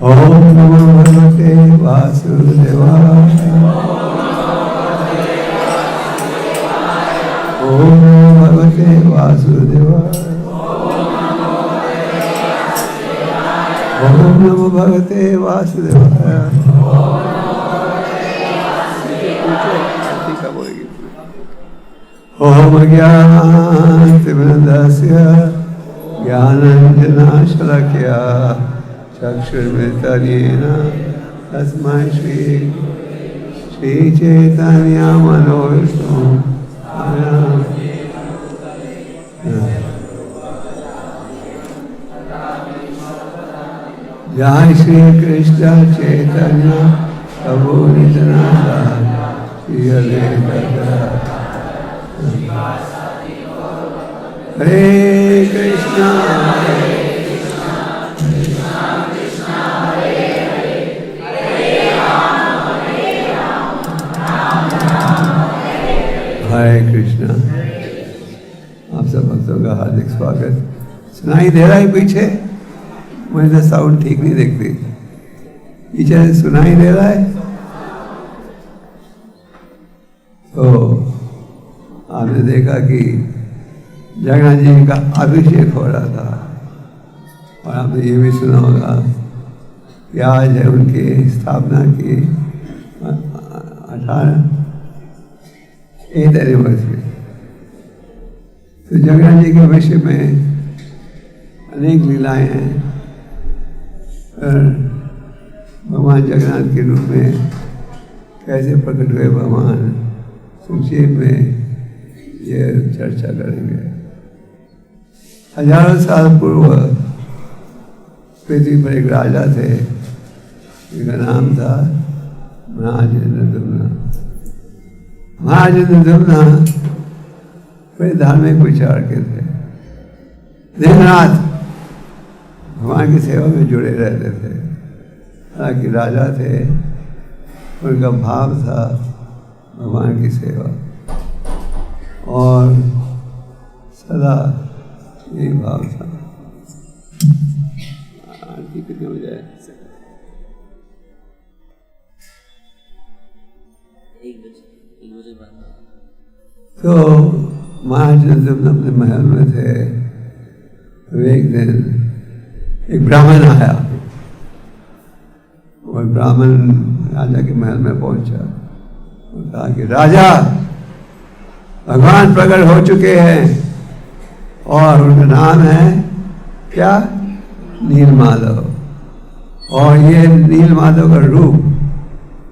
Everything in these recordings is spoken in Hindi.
ओम नमो भगवते वासुदेवाय। ओम नमो भगवते वासुदेवाय। ओम नमो भगवते वासुदेवाय। ओम ज्ञानतिमिरन्धस्य ज्ञानाञ्जनशलाकया चक्षुर्मिलितं तस्मै श्रीचैतन्यमनोभीष्टं जय श्री कृष्ण चैतन्य प्रभु नित्यानंद श्री अद्वैत हरे कृष्णा हरे कृष्णा। आप सब भक्तों का हार्दिक स्वागत। सुनाई दे रहा है पीछे? मुझे तो साउंड ठीक नहीं दिखती। पीछे सुनाई दे रहा है? तो आपने देखा कि जगन्नाथ जी का अभिषेक हो रहा था और आपने ये भी सुना होगा कि आज है उनकी स्थापना की 8th एनिवर्सरी। तो जगन्नाथ जी के विषय में अनेक लीलाएं हैं। भगवान जगन्नाथ के रूप में कैसे प्रकट हुए भगवान, संक्षेप में ये चर्चा करेंगे। हजारों साल पूर्व पृथ्वी पर एक राजा थे, जिनका नाम था महाराजेंद्रदुम्न। महाराजेंद्रदुम्न बड़े धार्मिक विचार के थे। दिन रात भगवान की सेवा में जुड़े रहते थे। हालांकि राजा थे, उनका भाव था भगवान की सेवा और सदा यही भाव था। आरती कितने हो जाए? 1 बजे बाद। तो महाराज जब अपने महल में थे, एक दिन एक ब्राह्मण आया और ब्राह्मण राजा के महल में पहुंचा और कहा कि राजा, भगवान प्रकट हो चुके हैं और उनका नाम है क्या? नीलमाधव। और ये नीलमाधव का रूप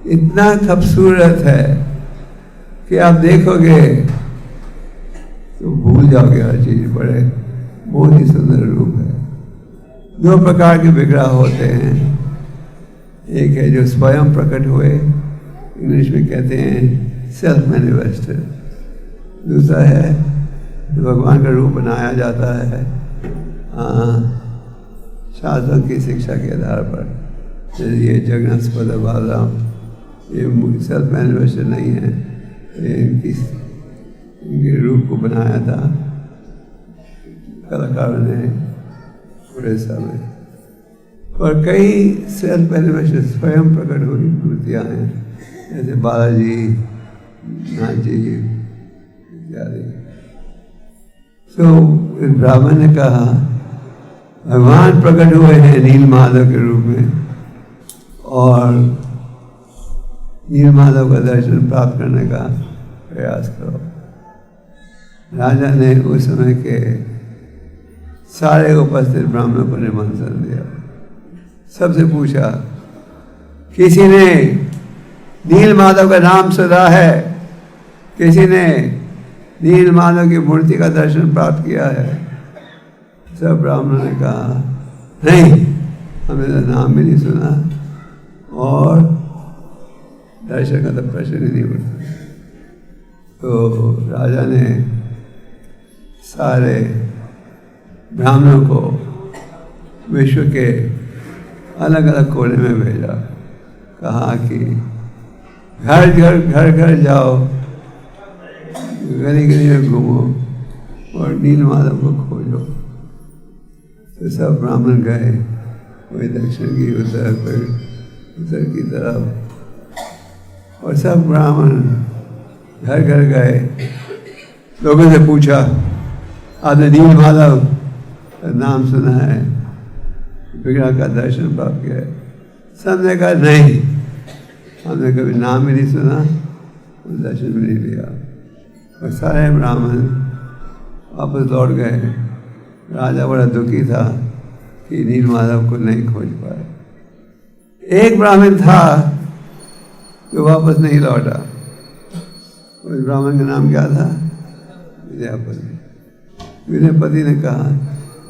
इतना खूबसूरत है कि आप देखोगे तो भूल जाओगे हर चीज। बड़े बहुत ही सुंदर रूप है। 2 प्रकार के विग्रह होते हैं। एक है जो स्वयं प्रकट हुए, इंग्लिश में कहते हैं सेल्फ मैनिफेस्टेड। दूसरा है जो भगवान का रूप बनाया जाता है शास्त्रों की शिक्षा के आधार पर। ये जगन्नाथ बालराम ये सेल्फ मैनिफेस्टेड नहीं है, ये इनके रूप को बनाया था कलाकारों ने उड़ीसा में। और कई सेल्फ मैनिफेस्टेड स्वयं प्रकट हुई मूर्तियाँ हैं, जैसे बालाजी, नाथ जी इत्यादि। तो ब्राह्मण ने कहा भगवान प्रकट हुए हैं नीलमाधव के रूप में और नीलमाधव का दर्शन प्राप्त करने का प्रयास करो। राजा ने उस समय के सारे उपस्थित ब्राह्मणों को निमंत्रण दिया। सबसे पूछा, किसी ने नीलमाधव का नाम सुना है? किसी ने नीलमाधव की मूर्ति का दर्शन प्राप्त किया है? सब ब्राह्मणों ने कहा नहीं, हमने तो नाम भी नहीं सुना और दर्शन का तो प्रश्न ही नहीं उठता। तो राजा ने सारे ब्राह्मणों को विश्व के अलग अलग कोने में भेजा। कहा कि घर घर जाओ, गली गली में घूमो और नीलमाधव को खोजो। तो सब ब्राह्मण गए कोई दक्षिण की उत्तर, कोई उत्तर की तरफ, और सब ब्राह्मण घर घर गए, लोगों से पूछा आपने नील माधव नाम सुना है, विग्रह का दर्शन प्राप्त किया है? सबने कहा नहीं, हमने कभी नाम भी नहीं सुना, दर्शन भी नहीं लिया। और सारे ब्राह्मण वापस लौट गए। राजा बड़ा दुखी था कि नील माधव को नहीं खोज पाए। एक ब्राह्मण था जो वापस नहीं लौटा। उस ब्राह्मण का नाम क्या था? विद्यापति। विद्यापति ने कहा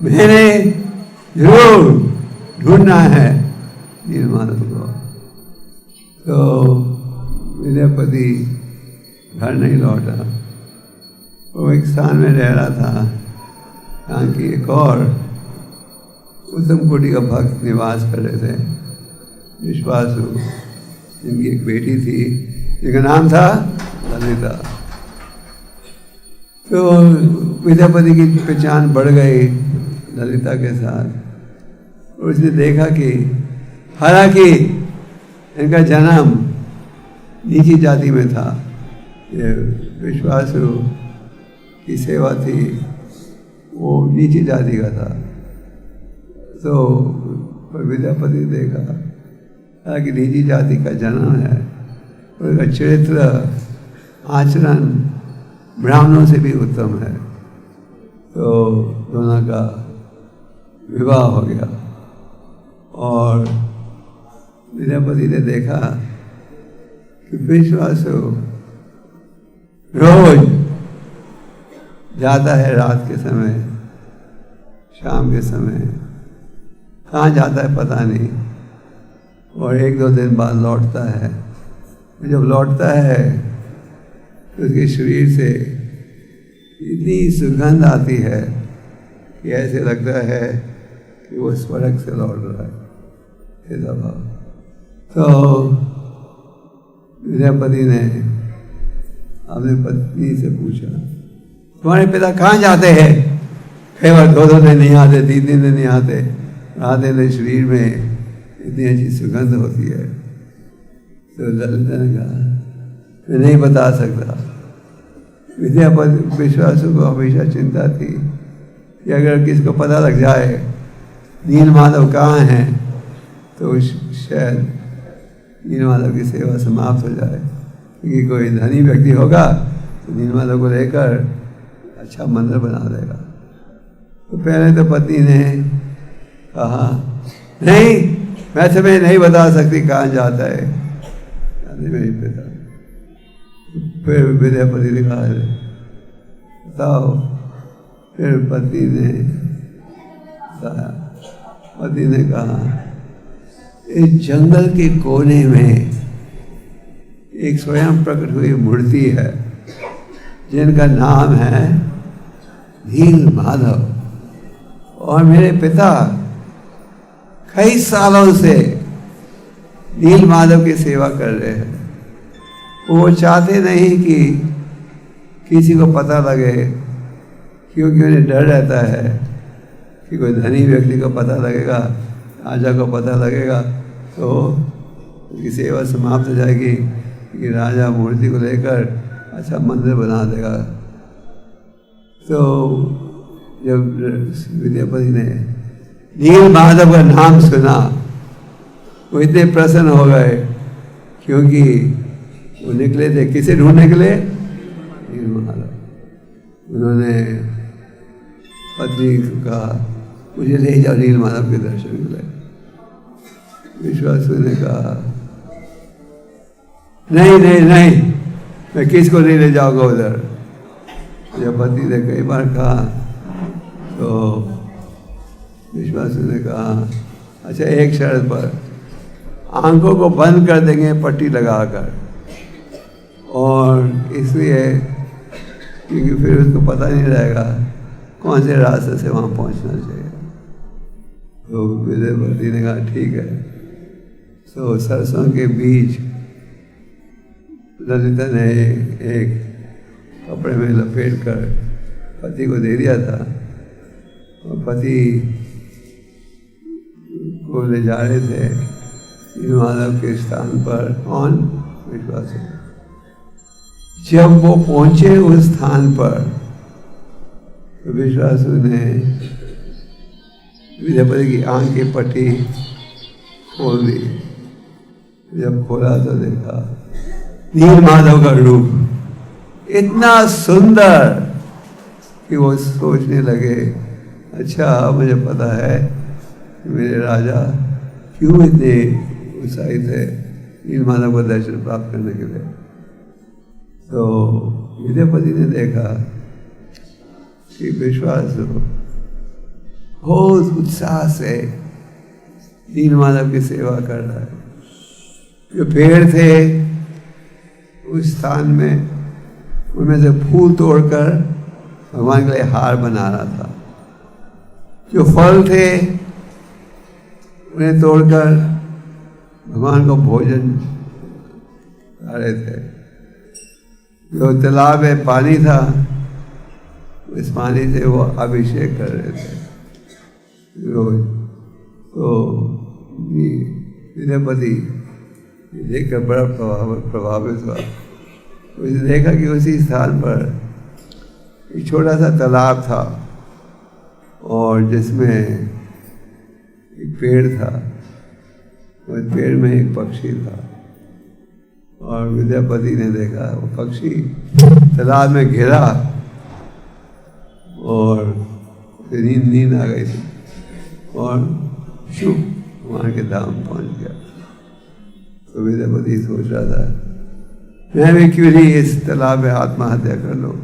मैंने जरूर ढूंढना है नील माधव को। तो विद्यापति घर नहीं लौटा। वो एक स्थान में रह रहा था जहाँ की एक और उत्तम कोटि का भक्त निवास कर रहे थे, विश्वासु, जिनकी एक बेटी थी जिनका नाम था ललिता। तो विद्यापति की पहचान बढ़ गई ललिता के साथ। और उसने देखा कि हालांकि इनका जन्म नीची जाति में था, ये विश्वासु की सेवा थी, वो नीची जाति का था। तो विद्यापति ने देखा कि नीची जाति का जन्म है, उसका चरित्र आचरण ब्राह्मणों से भी उत्तम है। तो दोनों का विवाह हो गया। और विद्यापति ने देखा कि विश्वासु रोज जाता है रात के समय, शाम के समय, कहाँ जाता है पता नहीं, और एक दो दिन बाद लौटता है। जब लौटता है तो उसके शरीर से इतनी सुगंध आती है कि ऐसे लगता है कि वो स्वर्ग से लौट रहा है। ऐसा भाव। तो विद्यापति ने अपनी पत्नी से पूछा तुम्हारे पिता कहाँ जाते हैं? कई बार 2-2 दिन नहीं आते, 3 दिन नहीं आते, आते तो शरीर में इतनी अच्छी सुगंध होती है। तो ललिता ने कहा मैं नहीं बता सकता। विद्यापति विश्वासु को हमेशा चिंता थी कि अगर किसी को पता लग जाए नील माधव कहाँ हैं तो शायद नील माधव की सेवा समाप्त हो जाए, क्योंकि कोई धनी व्यक्ति होगा तो नील माधव को लेकर अच्छा मंदिर बना देगा। तो पहले तो पत्नी ने कहा नहीं, मैं तुम्हें नहीं बता सकती कहाँ जाता है मेरे पिता। फिर विद्यापति ने कहा बताओ। फिर पति ने कहा इस जंगल के कोने में एक स्वयं प्रकट हुई मूर्ति है जिनका नाम है नील माधव, और मेरे पिता कई सालों से नील माधव की सेवा कर रहे हैं। वो चाहते नहीं कि किसी को पता लगे, क्योंकि उन्हें डर रहता है कि कोई धनी व्यक्ति को पता लगेगा, राजा को पता लगेगा तो उसकी सेवा समाप्त हो जाएगी, कि राजा मूर्ति को लेकर अच्छा मंदिर बना देगा। तो जब विद्यापति ने नील माधव का नाम सुना वो इतने प्रसन्न हो गए, क्योंकि वो निकले थे किसे ढूंढने के लिए? नील माधव। उन्होंने पत्नी को कहा मुझे ले जाओ नील माधव के दर्शन के लिए। विश्वासु ने कहा नहीं नहीं नहीं, मैं किसको नहीं ले जाऊंगा उधर। जब पति ने कई बार कहा तो विश्वासु ने कहा अच्छा एक शर्त पर, आंखों को बंद कर देंगे पट्टी लगाकर, और इसलिए क्योंकि फिर उसको पता नहीं रहेगा कौन से रास्ते से वहाँ पहुँचना चाहिए। तो विद्यापति ने कहा ठीक है। तो सरसों के बीच ललिता ने एक कपड़े में लपेट कर पति को दे दिया था, और पति को वो ले जा रहे थे नीलमाधव के स्थान पर। कौन? विश्वासु। जब वो पहुंचे उस स्थान पर तो विश्वासु ने विद्यापति की आंख की पट्टी खोल दी। जब खोला तो देखा नीलमाधव का रूप इतना सुंदर कि वो सोचने लगे, अच्छा मुझे पता है कि मेरे राजा क्यों इतने उत्साहित है नीलमाधव को दर्शन प्राप्त करने के लिए। तो विद्यापति ने देखा कि विश्वासु बहुत उत्साह से नीलमाधव की सेवा कर रहा है। जो पेड़ थे उस स्थान में, उनमें से फूल तोड़कर भगवान के लिए हार बना रहा था। जो फल थे उन्हें तोड़कर भगवान को भोजन खा रहे थे। जो तालाब में पानी था उस पानी से वो अभिषेक कर रहे थे रोज। तो विद्यापति देखकर बड़ा प्रभावित हुआ। उसने देखा कि उसी स्थान पर एक छोटा सा तालाब था और जिसमें एक पेड़ था, उस पेड़ में एक पक्षी था। और विद्यापति ने देखा वो पक्षी तालाब में गिरा और नींद आ गई थी और शुभ वहाँ के धाम पहुँच गया। तो विद्यापति सोच रहा था, मैं भी क्यों नहीं इस तालाब में आत्महत्या कर लूँ।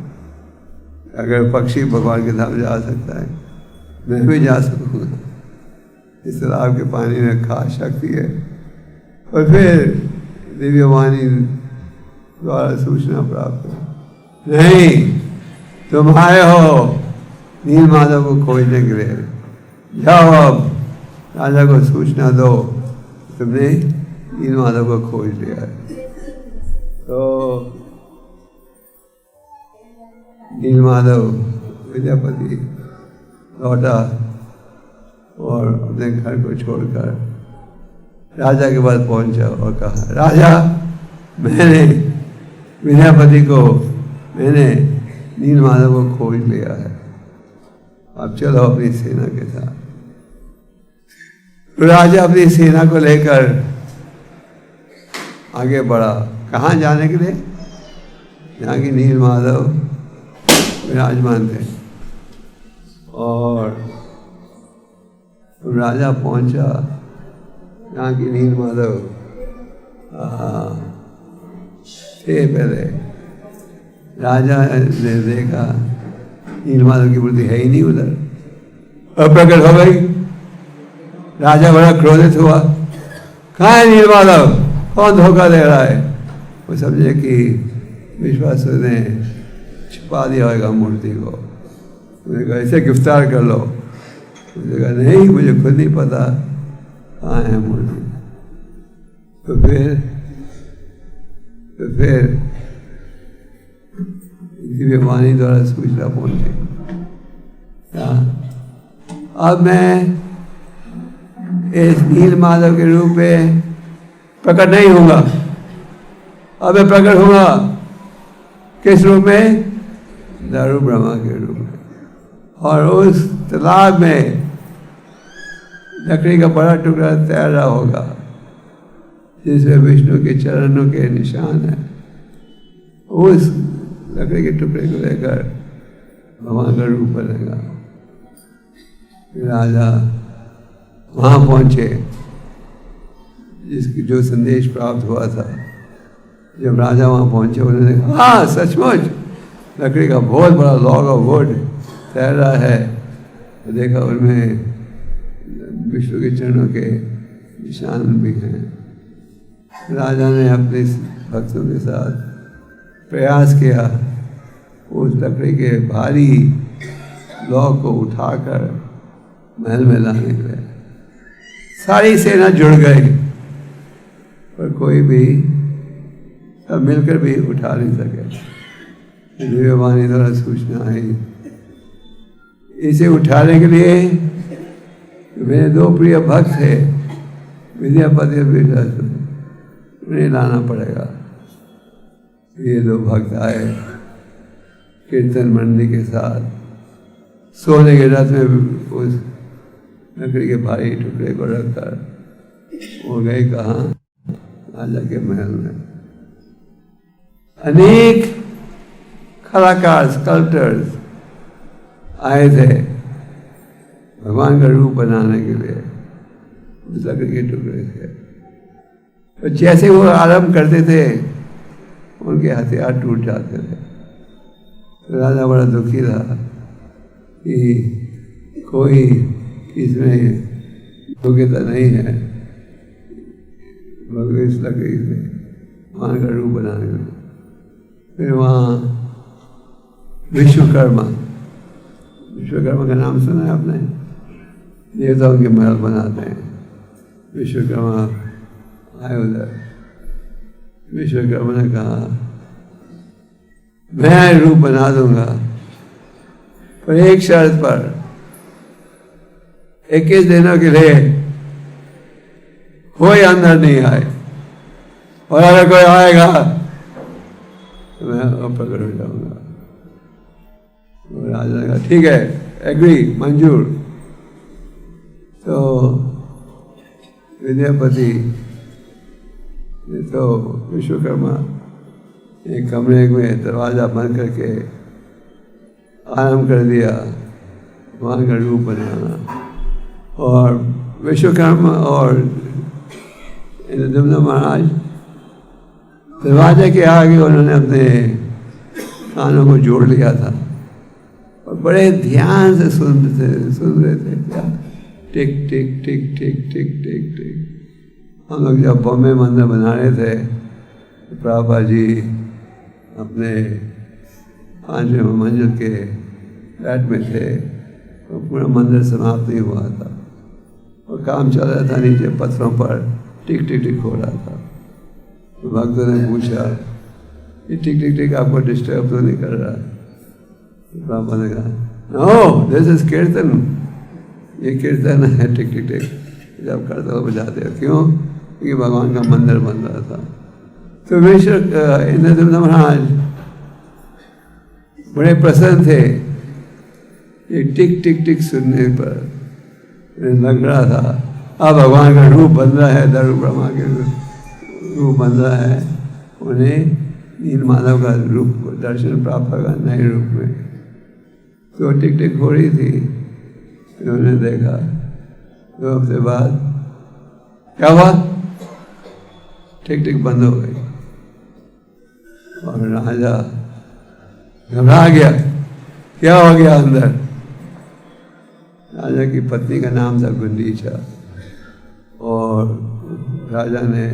अगर पक्षी भगवान के धाम जा सकता है, मैं भी जा सकूँगा। इस तालाब के पानी में खास शक्ति है। और फिर दिव्यवाणी द्वारा सूचना प्राप्त हो, नहीं तुम आए हो नीलमाधव को खोजने के लिए, जाओ अब राजा को सूचना दो तुमने नीलमाधव को खोज लिया है। तो नीलमाधव विद्यापति लौटा और अपने घर को छोड़कर राजा के पास पहुंचा और कहा, राजा मैंने विद्यापति को, मैंने नीलमाधव को खोज लिया है, अब चलो अपनी सेना के साथ। तो राजा अपनी सेना को लेकर आगे बढ़ा। कहाँ जाने के लिए? जहाँ की नीलमाधव विराजमान थे। और राजा पहुंचा जहाँ की नीलमाधव थे। पहले राजा ने देखा नीलमाधव की मूर्ति है ही नहीं उधर, अब प्रकट हो गई। राजा बड़ा क्रोधित हुआ, कहाँ है नीलमाधव, कौन धोखा दे रहा है। वो समझे कि विश्वासु ने छुपा दिया होगा मूर्ति को। उन्होंने कहा इसे गिरफ्तार कर लो। उसने कहा नहीं, मुझे खुद नहीं पता कहाँ है मूर्ति। तो फिर दिव्यवाणी द्वारा सूचना पहुंची, अब मैं इस नीलमाधव के रूप में प्रकट नहीं होगा। अब मैं प्रकट होगा किस रूप में? दारू ब्रह्मा के रूप में। और उस तालाब में लकड़ी का बड़ा टुकड़ा तैर रहा होगा जिसमें विष्णु के चरणों के निशान है। उस लकड़ी के टुकड़े को लेकर भगवान का रूप बनेगा। राजा वहाँ पहुँचे, जिसकी जो संदेश प्राप्त हुआ था। जब राजा वहाँ पहुँचे उन्होंने कहा हाँ सचमुच लकड़ी का बहुत बड़ा लॉग ऑफ वुड तैर रहा है। तो देखा उनमें विष्णु के चरणों के निशान भी हैं। राजा ने अपने भक्तों के साथ प्रयास किया उस लकड़ी के भारी लॉग को उठाकर महल में लाने के लिए। सारी सेना जुड़ गई पर कोई भी सब मिलकर भी उठा नहीं सके। दिव्यवाणी द्वारा सूचना आई, इसे उठाने के लिए मेरे दो प्रिय भक्त थे विद्यापति नहीं लाना पड़ेगा। ये दो भक्त आए कीर्तन मंडली के साथ, सोने के रथ में उस लकड़ी के भारी टुकड़े को रखकर वो गए कहाँ? राजा के महल में। अनेक कलाकार स्कल्पटर्स आए थे भगवान का रूप बनाने के लिए उस लकड़ी के टुकड़े से। और जैसे वो आरंभ करते थे उनके हथियार टूट जाते थे। तो राजा बड़ा दुखी था कि कोई इसमें योग्यता नहीं है इस लकड़ी से भगवान का रूप बनाने में। फिर वहाँ विश्वकर्मा का नाम सुना है आपने? देवताओं के महल बनाते हैं। विश्वकर्मा आए उधर। विश्वकर्मा ने कहा मैं रूप बना दूंगा पर एक शर्त पर, 21 दिनों के लिए कोई अंदर नहीं आए, और अगर कोई आएगा तो मैं प्रकट हो जाऊंगा। राजा ने कहा ठीक है, एग्री, मंजूर। तो विद्यापति ने तो विश्वकर्मा एक कमरे में दरवाजा बंद करके आरंभ कर दिया भगवान का रूप बनाना। और विश्वकर्मा और इंद्रदम्न महाराज दरवाजे के आगे उन्होंने अपने कानों को जोड़ लिया था और बड़े ध्यान से सुन रहे थे। क्या टिक टिक टिक टिक टिक टिक टिक। हम लोग जब बॉम्बे मंदिर बना रहे थे तो प्रभुपाद जी अपने 5वें मंजिल के फ्लैट में थे तो पूरा मंदिर समाप्त नहीं हुआ था और काम चल रहा था, नीचे पत्थरों पर टिक टिक टिक हो रहा था। तो भक्तों ने पूछा ये टिक टिक टिक आपको डिस्टर्ब तो नहीं कर रहा? तो बाबा ने कहा नो, दिस इज कीर्तन, ये कीर्तन है टिक टिक टिक, जब करते हो बजाते हो। क्यों? क्योंकि भगवान का मंदिर बन रहा था। तो इंद्रदम्न महाराज बड़े प्रसन्न थे। ये टिक टिक टिक सुनने पर लग रहा था अब भगवान का रूप बन रहा है, दारू ब्रह्मा के रूप बन रहा है, उन्हें नील माधव का रूप दर्शन प्राप्त होगा नए रूप में। तो टिक टिक हो रही थी, उन्होंने देखा 2 हफ्ते बाद क्या हुआ? टिक टिक बंद हो गई और राजा घबरा गया, क्या हो गया अंदर? राजा की पत्नी का नाम था गुंडीचा और राजा ने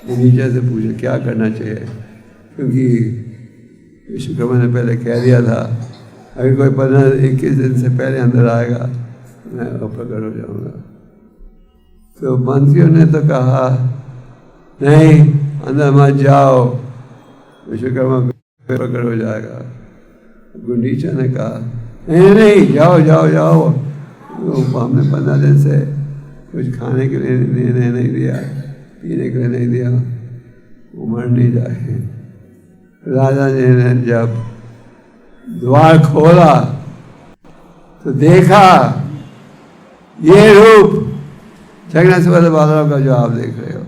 गुंडीचा से पूछा क्या करना चाहिए, क्योंकि विश्वकर्मा ने पहले कह दिया था अगर कोई 15-21 दिन से पहले अंदर आएगा मैं प्रकट हो जाऊंगा। तो मंत्रियों ने तो कहा नहीं अंदर मत जाओ, विश्वकर्मा प्रकट हो जाएगा। गुंडीचा ने कहा नहीं नहीं जाओ जाओ जाओ, तो हमने 15 दिन से कुछ खाने के लिए नहीं दिया, पीने के लिए नहीं दिया, वो मर नहीं जाए। राजा जी ने जब द्वार खोला तो देखा ये रूप जगन्नाथ सुभद्रा बालाराम का जो आप देख रहे हो।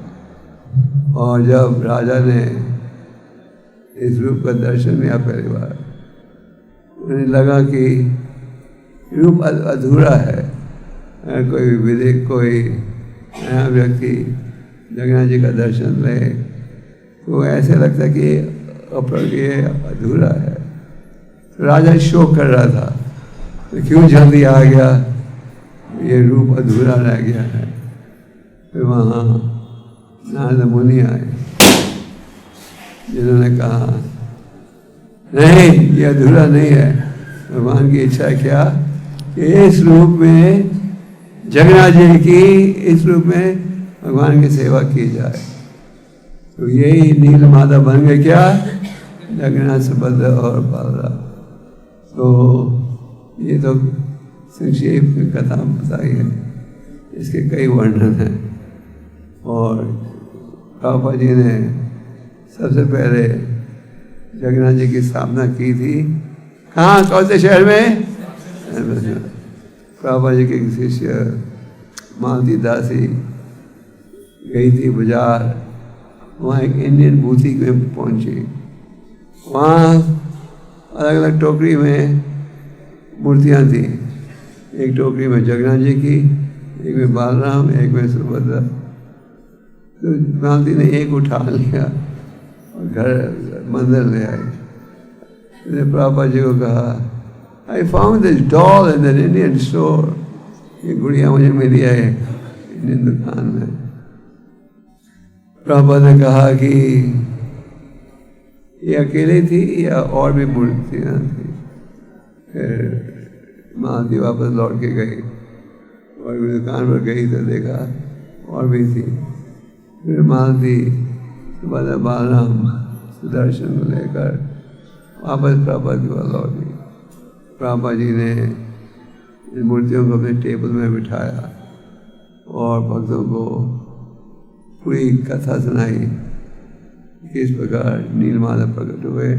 और जब राजा ने इस रूप का दर्शन किया पहली बार, उन्हें लगा कि रूप अधूरा है। अगर कोई नया व्यक्ति जगन्नाथ जी का दर्शन ले तो ऐसे लगता है कि ये अधूरा है। तो राजा शोक कर रहा था तो क्यों जल्दी आ गया, ये रूप अधूरा रह गया है। फिर वहाँ नारद मुनि आए जिन्होंने कहा नहीं ये अधूरा नहीं है, भगवान की इच्छा क्या कि इस रूप में जगन्नाथ जी की इस रूप में भगवान की सेवा की जाए। तो यही नील माधव बन गए क्या, जगन्नाथ सुभद्रा और बलराम। तो ये तो संक्षेप में कथा बताई है, इसके कई वर्णन हैं। और प्रभुपाद जी ने सबसे पहले जगन्नाथ जी की स्थापना की थी। कहाँ, कौन से शहर में? प्रभुपाद जी के शिष्य मालती दासी गई थी बाजार, वहाँ एक इंडियन बुटीक में पहुँची। वहाँ अलग अलग टोकरी में मूर्तियाँ थी, एक टोकरी में जगन्नाथ जी की, एक में बालराम, एक में सुभद्रा। तो मालती ने एक उठा लिया और घर मंदिर ले आई। मैंने प्रभुपाद जी को कहा, I found this doll in an Indian store, ये गुड़िया मुझे मिली है इंडियन दुकान में। प्रभुपाद ने कहा कि ये अकेले थी या और भी मूर्तियाँ थी? फिर मालती वापस लौट के गई और दुकान पर गई तो देखा और भी थी। फिर मालती सुभद्रा, बालराम, सुदर्शन को लेकर वापस प्रभुपाद जी को लौट गई। प्रभुपाद जी ने इन मूर्तियों को अपने टेबल में बिठाया और भक्तों को पूरी कथा सुनाई। इस प्रकार नीलमाधव प्रकट हुए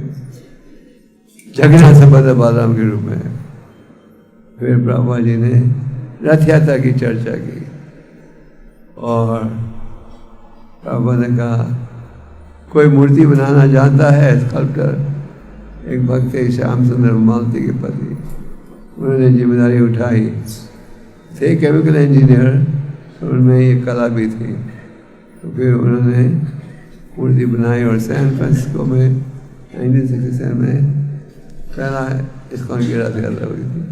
जगन्नाथ सुभद्रा बालराम के रूप में। फिर प्रभुपाद जी ने रथ यात्रा की चर्चा की और प्रभुपाद ने कहा, कोई मूर्ति बनाना जानता है? स्कल्पटर एक भक्त थे श्याम सुंदर मालती के पति, उन्होंने जिम्मेदारी उठाई। थे केमिकल इंजीनियर, उनमें ये कला भी थी। तो फिर उन्होंने मूर्ति बनाई और सैन फ्रांसिस्को में 1967 में पहला इस्कॉन की रथ यात्रा हुई थी।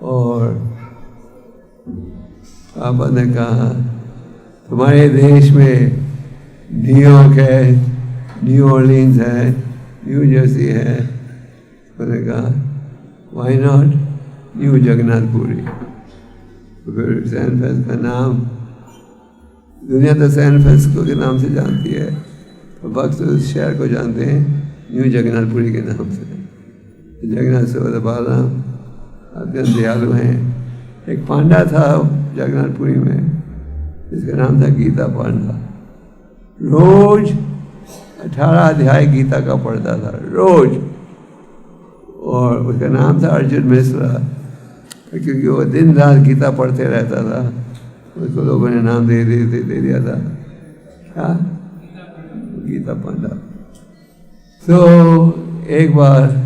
और पापा ने कहा, तुम्हारे देश में न्यूयॉर्क है, न्यू ऑर्लिन्स है, न्यू जर्सी है। मैंने कहा, वाई नॉट न्यू जगन्नाथपुरी। तो फिर सैन फ्रांसिस्को का नाम, दुनिया तो सैन फ्रांसिस्को के नाम से जानती है, तो भक्त उस शहर को जानते हैं न्यू जगन्नाथपुरी के नाम से। जगन्नाथ सुभद्रा बालराम अत्यंत दयालु हैं। एक पांडा था जगन्नाथपुरी में, जिसका नाम था गीता पांडा। रोज 18 अध्याय गीता का पढ़ता था, रोज। और उसका नाम था अर्जुन मिश्रा, क्योंकि वो दिन रात गीता पढ़ते रहता था। उसको लोगों ने नाम दे दिया था, क्या? गीता पांडा। तो एक बार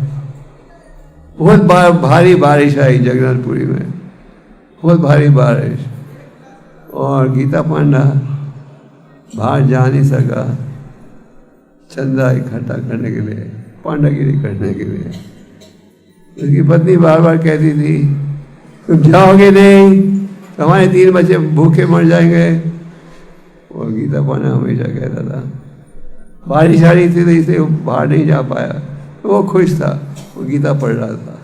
बहुत भारी बारिश आई जगन्नाथपुरी में, बहुत भारी बारिश, और गीता पांडा बाहर जा नहीं सका चंदा इकट्ठा करने के लिए, पांडागिरी करने के लिए। उसकी पत्नी बार बार कहती थी, तुम जाओगे नहीं तो हमारे 3 बच्चे भूखे मर जाएंगे। और गीता पांडा हमेशा कहता था, बारिश आ रही थी तो इसलिए बाहर नहीं जा पाया। तो वो खुश था, वो गीता पढ़ रहा था।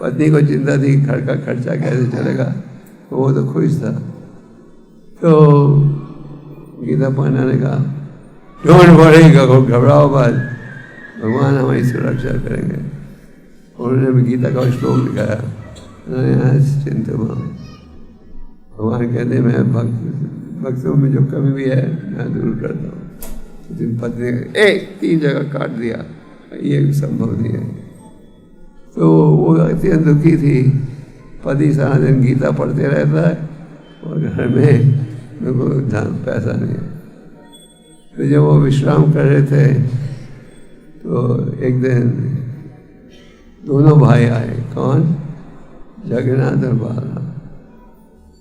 पत्नी को चिंता थी घर का खर्चा कैसे चलेगा, तो वो तो खुश था। तो गीता पांडा ने कहा, डोंट वरी, घबराओ मत, भगवान हमारी सुरक्षा करेंगे। उन्होंने भी गीता का श्लोक लिखाया, चिंता भगवान कहते हैं, मैं भक्तों में जो कमी भी है मैं दूर करता हूँ। तो पत्नी ने 3 जगह काट दिया, ये संभव नहीं है। तो वो अत्यंत दुखी थी। पति सारा दिन गीता पढ़ते रहता है और घर में मेरे को पैसा नहीं है। तो जब वो विश्राम कर रहे थे तो एक दिन दोनों भाई आए। कौन? जगन्नाथ और बालराम।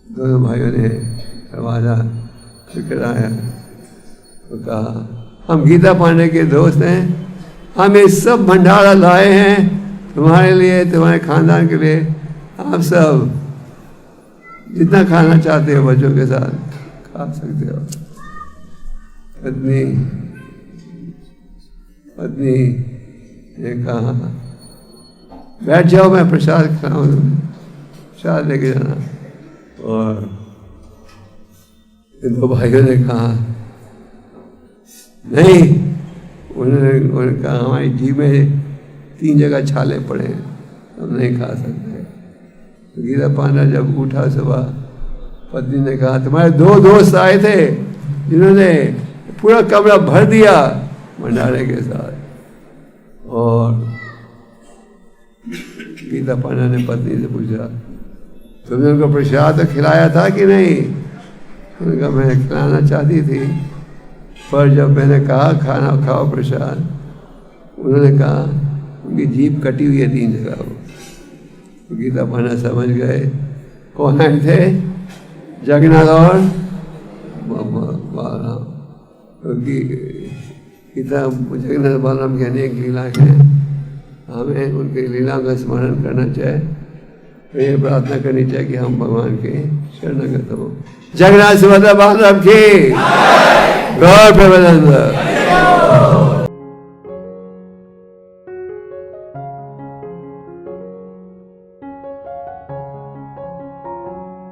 दोनों भाइयों ने दरवाजा खटखटाया तो कहा, हम गीता पांडे के दोस्त हैं, हम ये सब भंडारा लाए हैं तुम्हारे लिए, तुम्हारे खानदान के लिए। आप सब जितना खाना चाहते हो बच्चों के साथ खा सकते हो। पत्नी ने कहा, बैठ जाओ, मैं प्रसाद खिलाऊं, प्रसाद लेके जाना। और इन 2 भाइयों ने कहा, नहीं। उन्होंने कहा, हमारी जीभ में 3 जगह छाले पड़े हैं, हम नहीं खा सकते। गीता पांडा जब उठा सुबह, पत्नी ने कहा, तुम्हारे 2 दोस्त आए थे, जिन्होंने पूरा कमरा भर दिया भंडारे के साथ। और गीता पांडा ने पत्नी से पूछा, तुमने उनको प्रसाद तो खिलाया था कि नहीं? उन्होंने कहा, मैं खिलाना चाहती थी, पर जब मैंने कहा खाना खाओ प्रसाद, उन्होंने कहा उनकी जीभ कटी हुई है 3 जगह। वो गीता पांडा समझ गए कौन आए थे, जगन्नाथ और बलराम। क्योंकि गीता जगन्नाथ बलराम की अनेक लीलाएँ हैं, हमें उनकी लीलाओं का स्मरण करना चाहिए। तो ये प्रार्थना करनी चाहिए कि हम भगवान के शरणागत हो। जगन्नाथ सुभद्रा बलराम की गौर प्रेमानंद।